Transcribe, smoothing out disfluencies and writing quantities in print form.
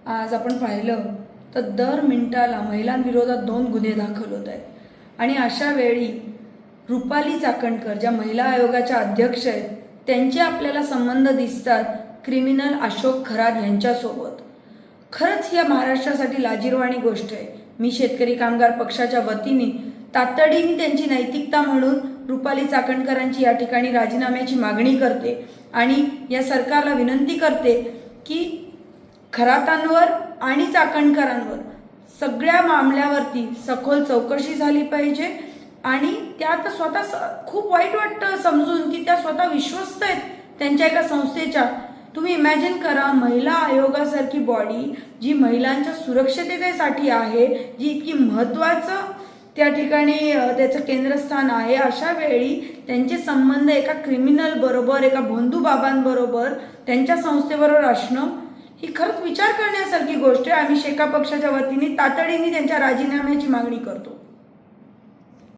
आज आपण पाहिलं तर दर मिनिटाला महिलांविरोधात 2 गुन्हे दाखल होत आहेत आणि अशा वेळी रुपाली चाकणकर ज्या महिला आयोगाच्या अध्यक्ष आहेत त्यांचे आपल्याला संबंध दिसतात क्रिमिनल अशोक खरात यांच्यासोबत. खरंच या महाराष्ट्रासाठी लाजिरवाणी गोष्ट आहे. मी शेतकरी कामगार पक्षाच्या वतीने तातडीने त्यांची नैतिकता म्हणून रुपाली चाकणकरांची या ठिकाणी राजीनाम्याची मागणी करते आणि या सरकारला विनंती करते की खरातांवर आणि चाकणकरांवर सगळ्या मामल्यावरती सखोल चौकशी झाली पाहिजे आणि त्या स्वतः खूप वाईट वाटतं समजून की त्या स्वतः विश्वस्त आहेत त्यांच्या एका संस्थेच्या. तुम्ही इमॅजिन करा, महिला आयोगासारखी बॉडी जी महिलांच्या सुरक्षिततेसाठी आहे, जी इतकी महत्त्वाचं त्या ठिकाणी त्याचं केंद्रस्थान आहे, अशा वेळी त्यांचे संबंध एका क्रिमिनल बरोबर, एका भोंदू बाबांबरोबर, त्यांच्या संस्थेबरोबर असणं ही खरंच विचार करण्यासारखी गोष्ट आहे. आम्ही शेका पक्षाच्या वतीने तातडीने त्यांच्या राजीनाम्याची मागणी करतो.